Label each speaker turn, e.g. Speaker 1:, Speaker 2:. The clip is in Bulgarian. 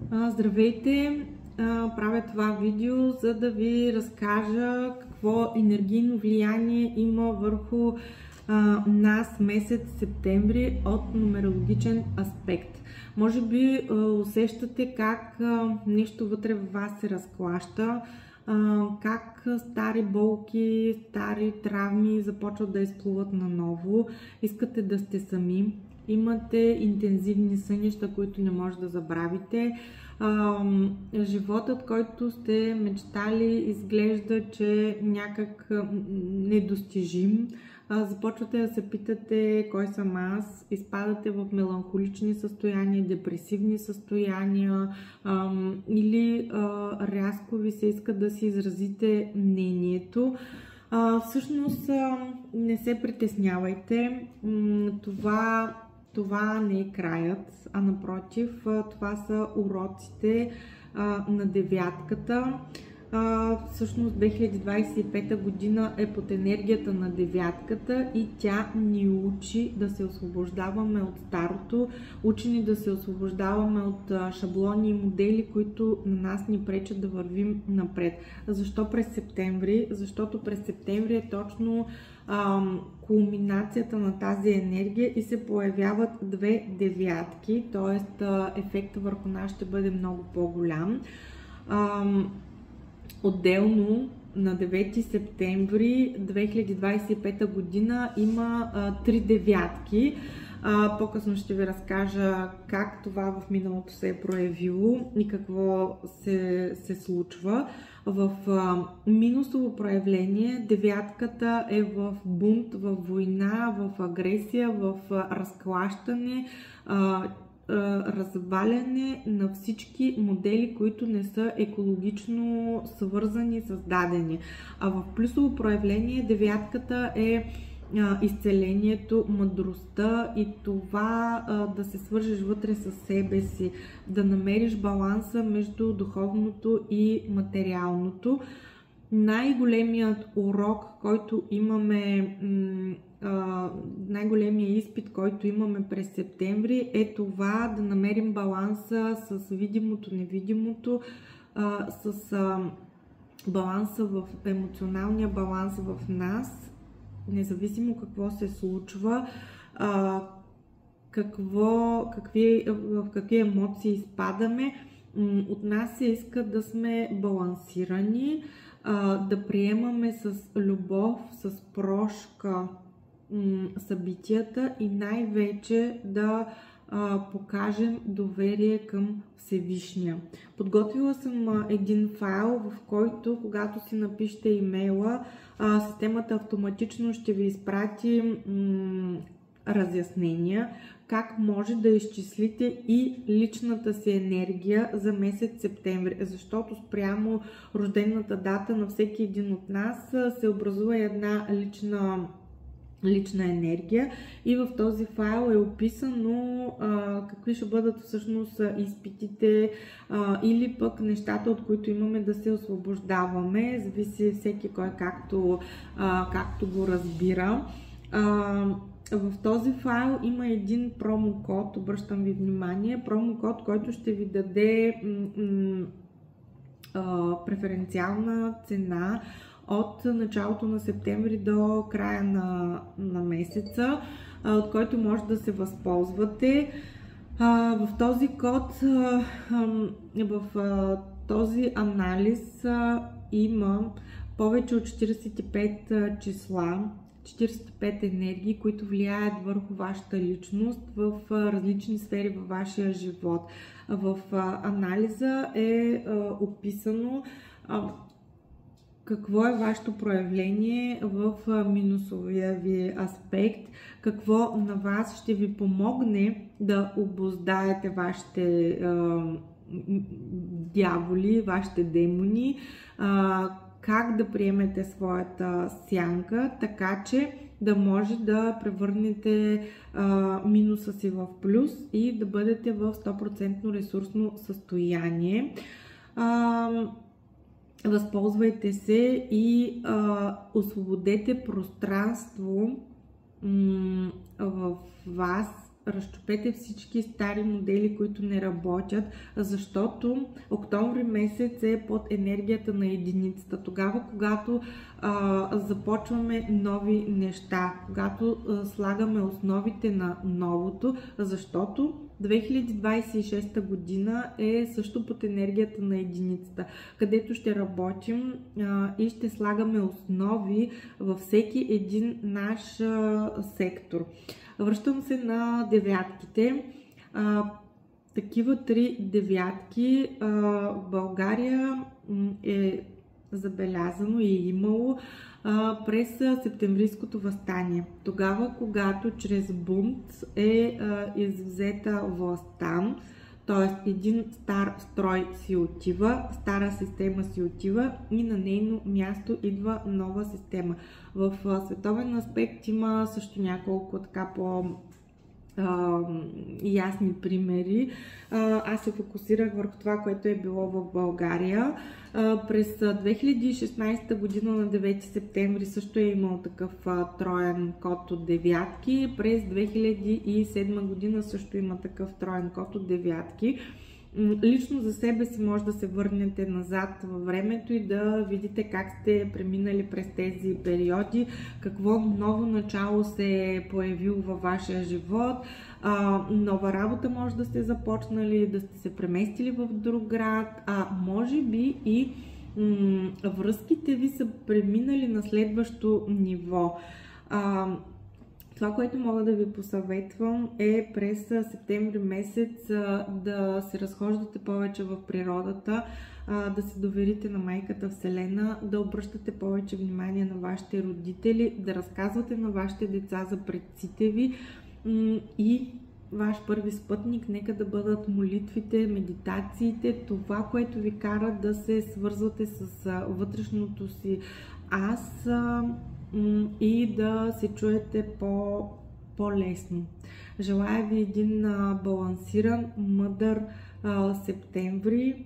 Speaker 1: Здравейте! Правя това видео, за да ви разкажа какво енергийно влияние има върху нас месец септември от нумерологичен аспект. Може би усещате как нещо вътре в вас се разклаща, как стари болки, стари травми започват да изплуват наново, искате да сте сами, имате интензивни сънища, които не може да забравите. Животът, който сте мечтали, изглежда, че е някак недостижим. Започвате да се питате кой съм аз, изпадате в меланхолични състояния, депресивни състояния или рязко ви се иска да си изразите мнението. Всъщност не се притеснявайте, това не е краят, а напротив, това са уроците на девятката. Всъщност 2025 година е под енергията на девятката и тя ни учи да се освобождаваме от старото, учи ни да се освобождаваме от шаблони и модели, които на нас ни пречат да вървим напред. Защо през септември? Защото през септември е точно кулминацията на тази енергия и се появяват две девятки, т.е. ефектът върху нас ще бъде много по-голям. Отделно на 9 септември 2025 година има 3 девятки. По-късно ще ви разкажа как това в миналото се е проявило и какво се случва. В минусово проявление девятката е в бунт, в война, в агресия, в разклащане, разваляне на всички модели, които не са екологично свързани, създадени. А в плюсово проявление девятката е изцелението, мъдростта и това да се свържеш вътре със себе си, да намериш баланса между духовното и материалното. Най-големият урок, който имаме, най-големият изпит, който имаме през септември е това да намерим баланса с видимото, невидимото, с баланса в емоционалния баланс в нас, независимо какво се случва, в какви емоции изпадаме. От нас се иска да сме балансирани, да приемаме с любов, с прошка събитията и най-вече да покажем доверие към Всевишния. Подготвила съм един файл, в който, когато си напишете имейла, системата автоматично ще ви изпрати разяснения как може да изчислите и личната си енергия за месец септември, защото спрямо рождената дата на всеки един от нас се образува една лична енергия и в този файл е описано какви ще бъдат всъщност изпитите или пък нещата, от които имаме да се освобождаваме. Зависи всеки кой както го разбира. В този файл има един промокод, обръщам ви внимание, промокод, който ще ви даде преференциална цена от началото на септември до края на месеца, от който може да се възползвате. В този код, в този анализ има повече от 45 числа, 45 енергии, които влияят върху вашата личност в различни сфери във вашия живот. В анализа е описано какво е вашето проявление в минусовия ви аспект, какво на вас ще ви помогне да обуздаете вашите дяволи, вашите демони, как да приемете своята сянка, така че да може да превърнете минуса си в плюс и да бъдете в 100% ресурсно състояние. Възползвайте се и освободете пространство в вас, разчупете всички стари модели, които не работят, защото октомври месец е под енергията на единицата. Тогава, когато започваме нови неща, когато слагаме основите на новото, защото 2026 година е също под енергията на единицата, където ще работим и ще слагаме основи във всеки един наш сектор. Връщам се на девятките. Такива 3 девятки в България е забелязано и имало през септемврийското въстание. Тогава, когато чрез бунт е извзета властта, т.е. един стар строй си отива, стара система си отива и на нейно място идва нова система. В световен аспект има също няколко така ясни примери. Аз се фокусирах върху това, което е било в България. През 2016 година на 9 септември също е имал такъв троен код от девятки. През 2007 година също има такъв троен код от девятки. Лично за себе си може да се върнете назад във времето и да видите как сте преминали през тези периоди, какво ново начало се е появило във вашия живот, нова работа може да сте започнали, да сте се преместили в друг град, може би и връзките ви са преминали на следващо ниво. Това, което мога да ви посъветвам е през септември месец да се разхождате повече в природата, да се доверите на майката Вселена, да обръщате повече внимание на вашите родители, да разказвате на вашите деца за предците ви и ваш първи спътник нека да бъдат молитвите, медитациите, това, което ви кара да се свързвате с вътрешното си аз и да се чуете по-лесно. Желая ви един балансиран, мъдър септември.